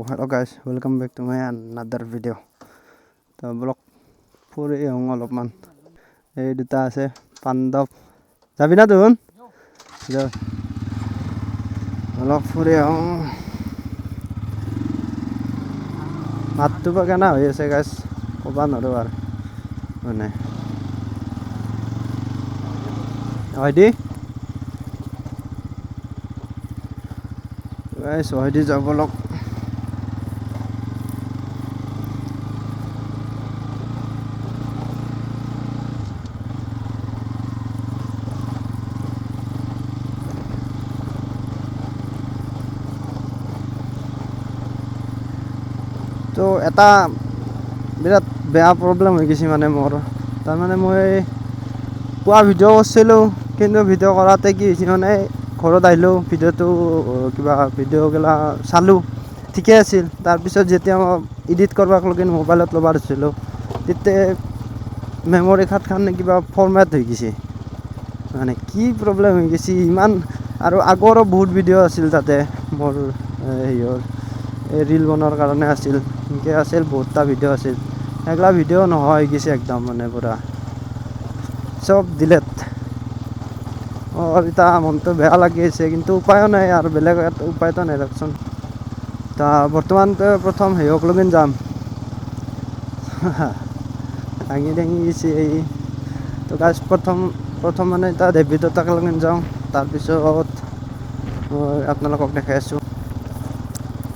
hello guys, welcome back to my another video. তো blog ফুৰি আহোঁ অলপমান। এই দুটা আছে পাণ্ডৱ, যাবি না তুন? অলপ ফুৰি আহোঁ। মাতটো বা কেনে হৈ আছে গাইছ ক'ব নোৱাৰোঁ আৰু মানে হয় দি গাইছ হয় দি যাব লগ। তো এটা বিৰাট বেয়া প্ৰব্লেম হৈ গৈছে মানে মোৰ, তাৰমানে মই পুৱা ভিডিঅ' কৰিছিলোঁ, কিন্তু ভিডিঅ' কৰাতে কি হৈছে মানে ঘৰত আহিলোঁ ভিডিঅ'টো কিবা ভিডিঅ'গিলা চালোঁ ঠিকে আছিল। তাৰপিছত যেতিয়া মই এডিট কৰিব লগিন মোবাইলত ল'ব ধৰিছিলোঁ তেতিয়া মেমৰি কাৰ্ডখন কিবা ফৰ্মেট হৈ গৈছে, মানে কি প্ৰব্লেম হৈ গৈছে ইমান। আৰু আগৰো বহুত ভিডিঅ' আছিল তাতে মোৰ হেৰিয়ৰ এই ৰিল বনোৱাৰ কাৰণে আছিল, এনেকৈ আছিল বহুতটা ভিডিঅ' আছিল। সেইগিলা ভিডিঅ' নোহোৱা হৈ গৈছে একদম, মানে পূৰা চব ডিলেট। এতিয়া মনটো বেয়া লাগি আছে, কিন্তু উপায়ো নাই আৰু বেলেগ উপায়তো নাই দেচোন। বৰ্তমান প্ৰথম হেৰিয়ক লগিন যাম, দাঙি গৈছে এই তো গাছ। প্ৰথম মানে এতিয়া ডেভিড তাক লগিন যাওঁ, তাৰপিছত মই আপোনালোকক দেখাই আছোঁ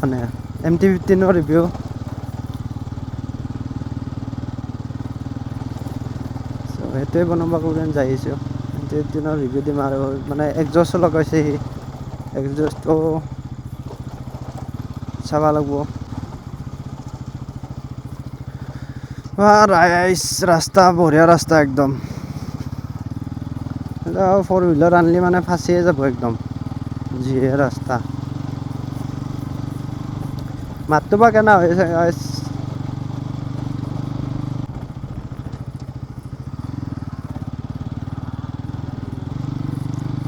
মানে MT-15 ৰিভিউ। সেইটোৱে বনাব যেন যাই আহিছোঁ। MT-15 ৰিভিউ দিম আৰু মানে এক্সজষ্টো লগাইছে সি, এক্সজষ্টো চাব লাগিব। ৰাস্তা বঢ়িয়া ৰাস্তা একদম, ফ'ৰ হুইলাৰ আনিলে মানে ফাঁচিয়ে যাব একদম, যিহে ৰাস্তা। মাতটো বা কেনে হৈ আছে গাইছ।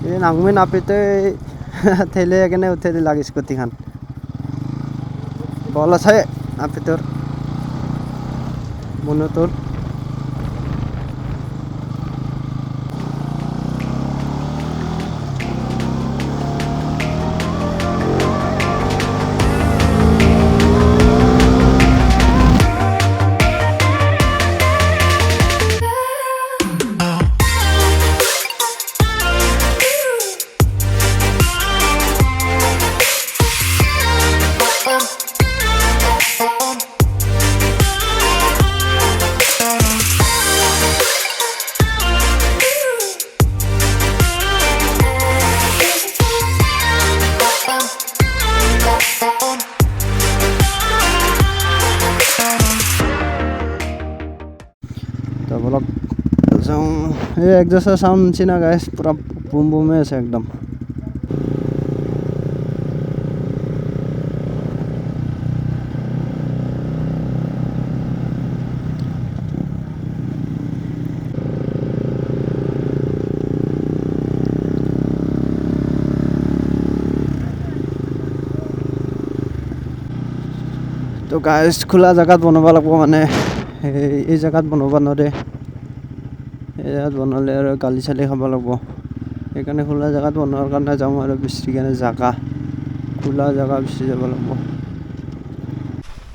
এই নাংমি নাপিতে ঠেলে কেনে উঠাই দিলাক স্কুটিখন। বল আছে নাপিতৰ মনোটোৰ। তো বলক যাওঁ। এই এক্সজষ্টৰ চাউণ্ড নিচিনা গাইছ, পূৰা বুম বুমে আছে একদম। তো গাইছ খোলা জেগাত বনাব লাগিব, মানে এই জেগাত বনাব নোৱাৰে। এই জেগাত বনালে আৰু গালি চালি খাব লাগিব, সেইকাৰণে খোলা জেগাত বনোৱাৰ কাৰণে যাওঁ আৰু বিচাৰি কাৰণে জেগা, খোলা জেগা বিচাৰি যাব লাগিব।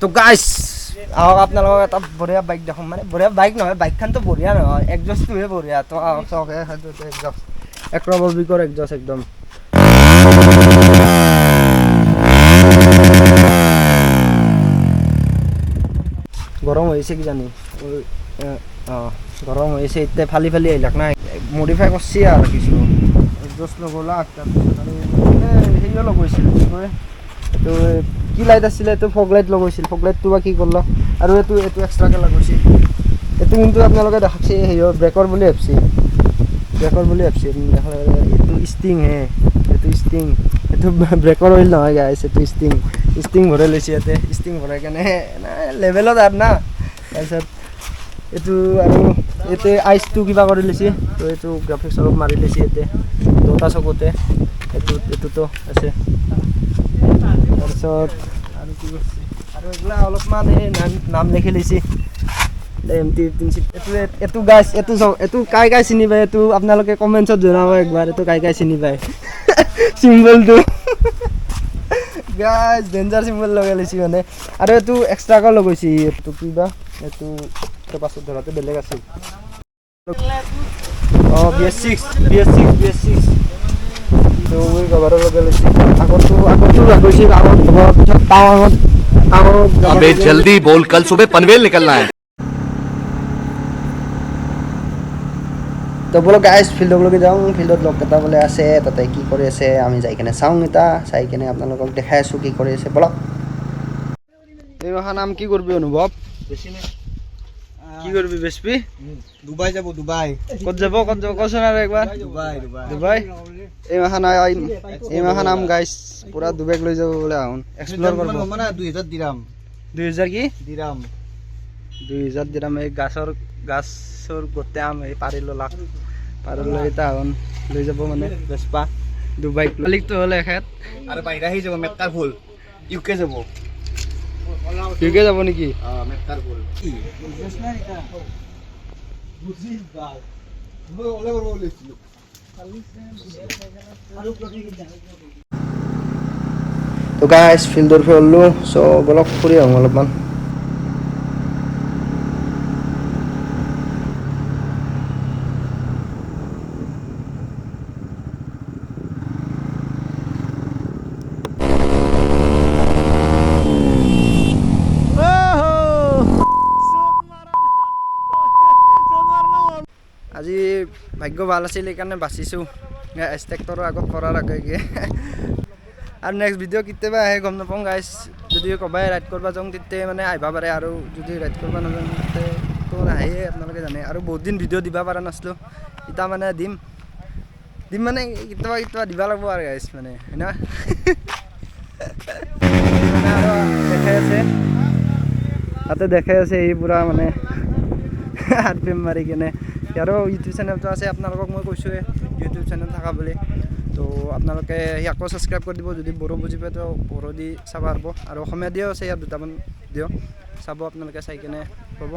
তো গাইছ আহক আপোনালোকক এটা বঢ়িয়া বাইক দেখোন, মানে বঢ়িয়া বাইক নহয়, বাইকখনতো বঢ়িয়া নহয়, এক্সজষ্টটোহে বঢ়িয়া। তো আহক চাওক এক্সজষ্ট, এক্ৰবিকৰ এক্সজষ্ট একদম। গৰম হৈছে কিজানি, গৰম হৈছে এতিয়া, ফালি আহিলাক না, মডিফাই কৰিছে আৰু কিছু এক্সজষ্ট লগালাক। তাৰপিছত আৰু হেৰিও লগাইছিল, কি কয় এইটো কি লাইট আছিলে, এইটো ফগ লাইট লগাইছিল, ফগ লাইটটো বা কি কৰিল। আৰু এইটো এক্সট্ৰাকৈ লগাইছিল, এইটো কিন্তু আপোনালোকে দেখাছে হেৰিয়ৰ ব্ৰেকৰ বুলি ভাবছে, এইটো ষ্টিংহে, এইটো ব্ৰেকৰ অইল নহয় গাইছ, এইটো ষ্টিং ভৰাই লৈছে ইয়াতে, ষ্টিং ভৰাই কেনে লেভেলত আৰু না। তাৰপিছত এইটো আৰু ইয়াতে আইচটো কিবা কৰি লৈছে, তো এইটো গ্ৰাফিক্স অলপ মাৰি লৈছে ইয়াতে দুটা চকুতে, এইটোতো আছে। তাৰপিছত আৰু কি কৰিছে আৰু এইগিলা অলপমান এই নাম লিখি লৈছে এমটি এইটো গাইছ এইটো কাই চিনি পায় এইটো আপোনালোকে কমেণ্টছত জনাব একবাৰ এইটো কাই চিনি পায় চিম্বলটো গাইছ ডেঞ্জাৰ চিম্বল লগাই লৈছে মানে আৰু এইটো এক্সট্ৰাকৈ লগাইছে এইটো কিবা এইটো পাছত ধৰাটো বেলেগ আছিল অঁ BS6 তো মই কভাৰো লগাই লৈছে আগতো লগাইছিল আগত পিছত টাৱাঙত अबे जल्दी बोल कल सुबह पनवेल निकलना है তো বোলো গাইজ ফিল্ডলৈকে যাওঁ ফিল্ডত লগ এটা বোলে আছে তাতে কি কৰি আছে আমি যাই কিনে চাওঁ এটা চাই কিনে আপোনালোকক দেখাই আছোঁ কি কৰি আছে বলক এই মাহৰ নাম কি কৰিবি অনুভৱ কি কৰিবি বেচবি ডুবাই যাব ডুবাই ক'ত যাব কচোন আৰু একবাৰ ডুবাই এই মাহৰ নাম গাইজ পুৰা ডুবাইক লৈ যাব বোলে আহোন এক্সপ্ল'ৰ কৰিব মানে 2000 দিৰাম 2000 কি দিৰাম 2000 দিৰাম এই গাছৰ গোটেই আম এই পাৰিলৈ এটা আহোন লৈ যাব মানে বেচপা ডুবাইক মালিকটো হ'লে এখেত আৰু বাহিৰা আহি যাব মেটাৰ ফুল ইউকে যাব যাব নেকি মেটাৰ ফুল তো গাইজ ফিল্ডৰ পৰা ওলো চ' বলক ফুৰি আহোঁ অলপমান আজি ভাগ্য ভাল আছিল সেইকাৰণে বাচিছোঁ ট্ৰেক্টৰৰ আগত কৰাৰ আগে আৰু নেক্সট ভিডিঅ' কেতিয়াবা আহে গম নাপাওঁ গাইজ যদি ক'বাই ৰাইড কৰিব যাওঁ তেতিয়া মানে আহিব পাৰে আৰু যদি ৰাইড কৰিব নাযাওঁ তেতিয়াতো নাহে আপোনালোকে জানে আৰু বহুত দিন ভিডিঅ' দিব পৰা নাছিলোঁ এতিয়া মানে দিম মানে কেতিয়াবা দিব লাগিব আৰু গাইজ মানে হয় না মানে আৰু দেখাই আছে তাতে দেখাই আছে এই পূৰা মানে RPM মাৰি কিনে ইয়াৰো ইউটিউব চেনেলটো আছে আপোনালোকক মই কৈছোঁৱে ইউটিউব চেনেল থকা বুলি তো আপোনালোকে ইয়াকো ছাবস্ক্ৰাইব কৰি দিব যদি বড়ো বুজি পায় তো বড়ো দি চাব পাৰিব আৰু অসমীয়া দিও আছে ইয়াত দুটামান দিও চাব আপোনালোকে চাই কিনে ক'ব